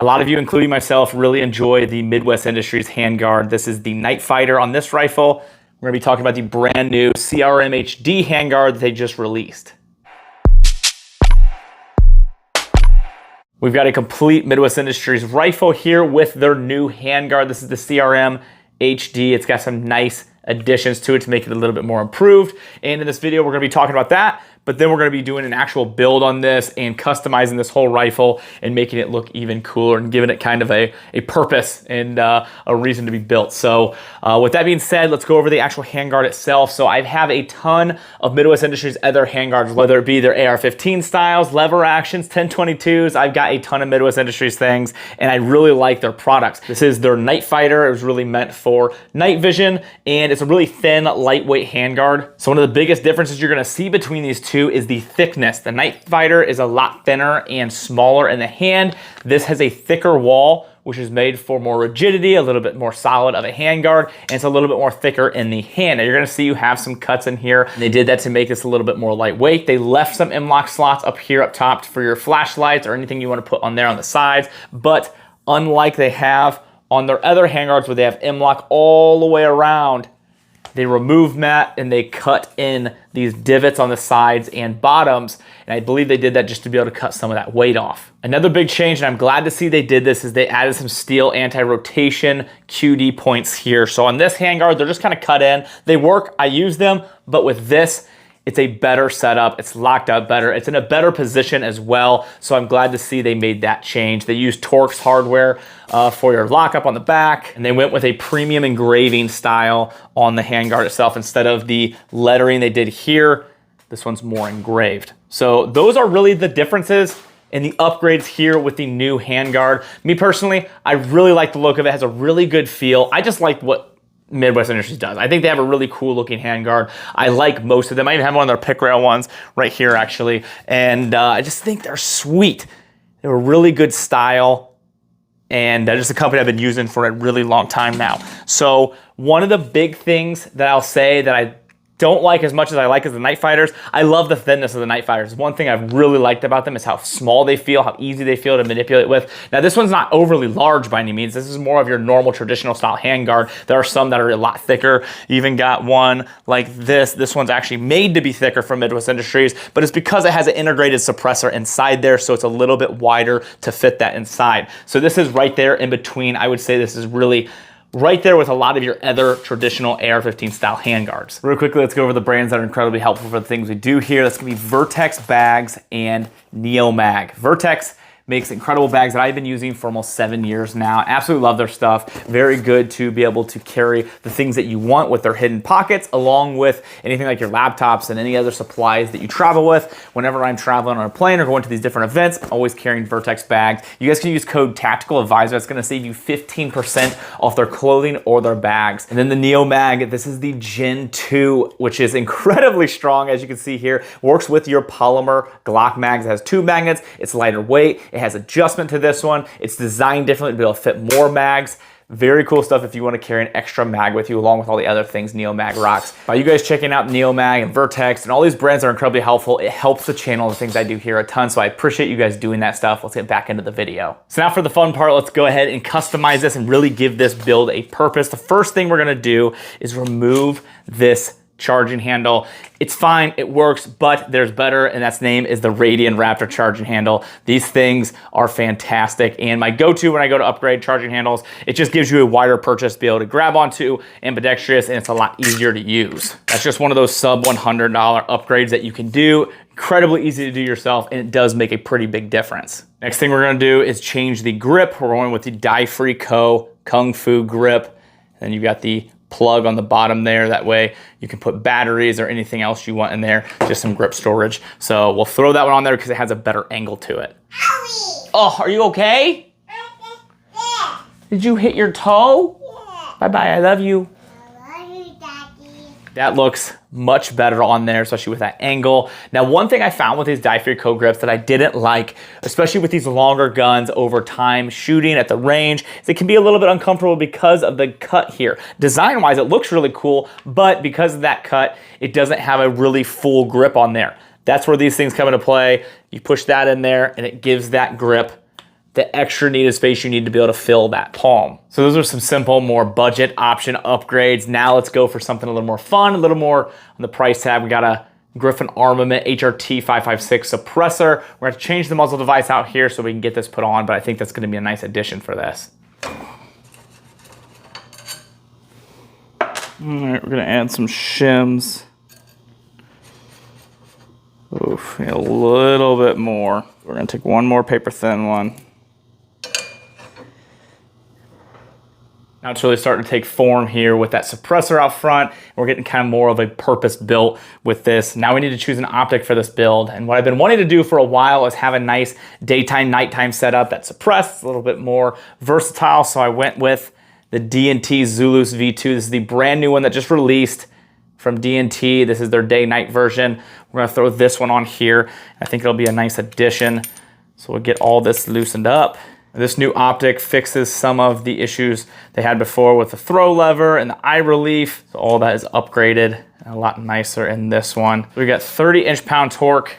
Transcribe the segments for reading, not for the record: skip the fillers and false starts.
A lot of you, including myself, really enjoy the Midwest Industries handguard. This is the Night Fighter on this rifle. We're gonna be talking about the brand new CRM HD handguard that they just released. We've got a complete Midwest Industries rifle here with their new handguard. This is the CRM HD. It's got some nice additions to it to make it a little bit more improved. And in this video, we're gonna be talking about that, but then we're gonna be doing an actual build on this and customizing this whole rifle and making it look even cooler and giving it kind of a purpose and a reason to be built. So with that being said, let's go over the actual handguard itself. So I have a ton of Midwest Industries other handguards, whether it be their AR-15 styles, lever actions, 1022s. I've got a ton of Midwest Industries things, and I really like their products. This is their Night Fighter. It was really meant for night vision, and it's a really thin, lightweight handguard. So one of the biggest differences you're gonna see between these two is the thickness. The Night Fighter is a lot thinner and smaller in the hand. This has a thicker wall, which is made for more rigidity, a little bit more solid of a handguard, and it's a little bit more thicker in the hand. Now you're gonna see you have some cuts in here. They did that to make this a little bit more lightweight. They left some M-LOK slots up here up top for your flashlights or anything you wanna put on there on the sides, but unlike they have on their other handguards where they have M-LOK all the way around, they removed that and they cut in these divots on the sides and bottoms. And I believe they did that just to be able to cut some of that weight off. Another big change, and I'm glad to see they did this, is they added some steel anti-rotation QD points here. So on this handguard, they're just kind of cut in. They work, I use them, but with this, it's a better setup. It's locked up better. It's in a better position as well. So I'm glad to see they made that change. They used Torx Hardware for your lockup on the back, and they went with a premium engraving style on the handguard itself. Instead of the lettering they did here, this one's more engraved. So those are really the differences and the upgrades here with the new handguard. Me personally, I really like the look of it. It has a really good feel. I just like what Midwest Industries does. I think they have a really cool looking handguard. I like most of them. I even have one of their pick rail ones right here actually. And I just think they're sweet. They're a really good style, and just a company I've been using for a really long time now. So one of the big things that I'll say that I don't like as much as I like as the Night Fighters, I love the thinness of the Night Fighters. One thing I've really liked about them is how small they feel, how easy they feel to manipulate with. Now this one's not overly large by any means. This is more of your normal traditional style handguard. There are some that are a lot thicker. You even got one like this. This one's actually made to be thicker from Midwest Industries, but it's because it has an integrated suppressor inside there, so it's a little bit wider to fit that inside. So this is right there in between. I would say this is really right there with a lot of your other traditional AR-15 style handguards. Real quickly, let's go over the brands that are incredibly helpful for the things we do here. That's gonna be Vertex bags and Neomag. Vertex makes incredible bags that I've been using for almost 7 years now. Absolutely love their stuff. Very good to be able to carry the things that you want with their hidden pockets, along with anything like your laptops and any other supplies that you travel with. Whenever I'm traveling on a plane or going to these different events, I'm always carrying Vertex bags. You guys can use code Tactical Advisor. That's gonna save you 15% off their clothing or their bags. And then the Neomag, this is the Gen 2, which is incredibly strong, as you can see here. Works with your polymer Glock mags. It has 2 magnets. It's lighter weight. It has adjustment to this one. It's designed differently to be able to fit more mags. Very cool stuff if you want to carry an extra mag with you, along with all the other things Neomag rocks. By you guys checking out Neomag and Vertex and all these brands are incredibly helpful. It helps the channel, the things I do here a ton, so I appreciate you guys doing that stuff. Let's get back into the video. So now for the fun part, let's go ahead and customize this and really give this build a purpose. The first thing we're gonna do is remove this charging handle. It's fine, it works, but there's better, and that's name is the Radian Raptor charging handle. These things are fantastic, and my go-to when I go to upgrade charging handles, it just gives you a wider purchase to be able to grab onto, ambidextrous, and it's a lot easier to use. That's just one of those sub $100 upgrades that you can do. Incredibly easy to do yourself, and it does make a pretty big difference. Next thing we're gonna do is change the grip. We're going with the Die-Free Co. Kung Fu grip, and then you've got the plug on the bottom there. That way you can put batteries or anything else you want in there, just some grip storage. So we'll throw that one on there because it has a better angle to it. Oh, are you okay? Did you hit your toe? Bye-bye, I love you. That looks much better on there, especially with that angle. Now, one thing I found with these Die-Free Co grips that I didn't like, especially with these longer guns over time shooting at the range, is it can be a little bit uncomfortable because of the cut here. Design-wise, it looks really cool, but because of that cut, it doesn't have a really full grip on there. That's where these things come into play. You push that in there and it gives that grip the extra needed space you need to be able to fill that palm. So those are some simple, more budget option upgrades. Now let's go for something a little more fun, a little more on the price tag. We got a Griffin Armament HRT 556 suppressor. We're going to change the muzzle device out here so we can get this put on, but I think that's going to be a nice addition for this. All right, we're going to add some shims. Oof, a little bit more. We're going to take one more paper thin one. Now it's really starting to take form here with that suppressor out front. We're getting kind of more of a purpose built with this. Now we need to choose an optic for this build. And what I've been wanting to do for a while is have a nice daytime, nighttime setup that's suppressed, a little bit more versatile. So I went with the D&T Zulus V2. This is the brand new one that just released from D&T. This is their day-night version. We're gonna throw this one on here. I think it'll be a nice addition. So we'll get all this loosened up. This new optic fixes some of the issues they had before with the throw lever and the eye relief. So all that is upgraded and a lot nicer in this one. We got 30 inch-pound torque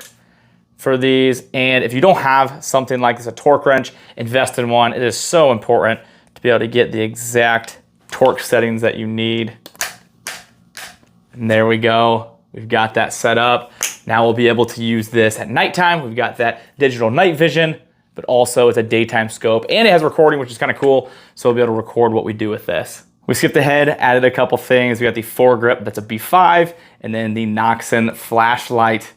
for these. And if you don't have something like this, a torque wrench, invest in one. It is so important to be able to get the exact torque settings that you need. And there we go. We've got that set up. Now we'll be able to use this at nighttime. We've got that digital night vision, but also it's a daytime scope, and it has recording, which is kind of cool. So we'll be able to record what we do with this. We skipped ahead, added a couple things. We got the foregrip, that's a B5, and then the Noxon flashlight.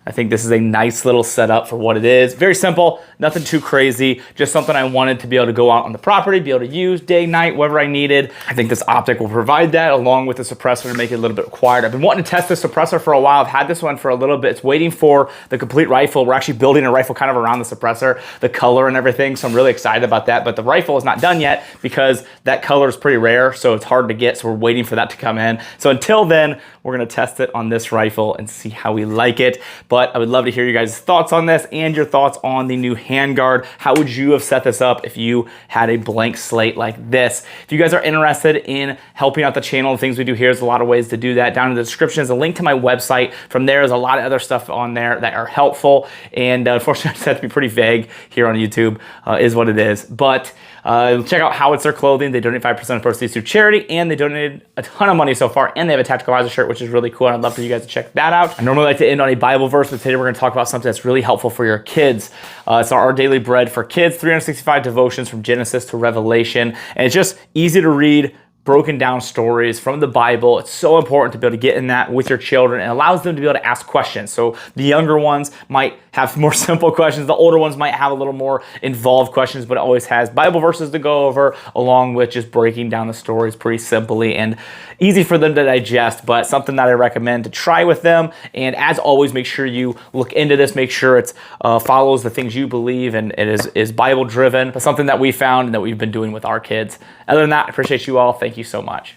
I think this is a nice little setup for what it is. Very simple, nothing too crazy, just something I wanted to be able to go out on the property, be able to use day, night, whatever I needed. I think this optic will provide that along with the suppressor to make it a little bit quieter. I've been wanting to test this suppressor for a while. I've had this one for a little bit. It's waiting for the complete rifle. We're actually building a rifle kind of around the suppressor, the color and everything, so I'm really excited about that. But the rifle is not done yet because that color is pretty rare, so it's hard to get, so we're waiting for that to come in. So until then, we're gonna test it on this rifle and see how we like it. But I would love to hear you guys' thoughts on this and your thoughts on the new Handguard. How would you have set this up if you had a blank slate like this? If you guys are interested in helping out the channel, the things we do here, there's a lot of ways to do that. Down in the description is a link to my website. From there is a lot of other stuff on there that are helpful. And unfortunately, I just have to be pretty vague here on YouTube, is what it is. But check out Howitzer Clothing. They donate 5% of proceeds to charity, and they donated a ton of money so far, and they have a tactical advisor shirt, which is really cool, and I'd love for you guys to check that out. I normally like to end on a Bible verse, but today we're going to talk about something that's really helpful for your kids. It's our daily bread for kids, 365 devotions from Genesis to Revelation, and it's just easy to read, broken down stories from the Bible. It's so important to be able to get in that with your children, and allows them to be able to ask questions. So the younger ones might have more simple questions. The older ones might have a little more involved questions, but it always has Bible verses to go over along with just breaking down the stories pretty simply and easy for them to digest, but something that I recommend to try with them. And as always, make sure you look into this, make sure it follows the things you believe and it is Bible driven, but something that we found and that we've been doing with our kids. Other than that, I appreciate you all. Thank you so much.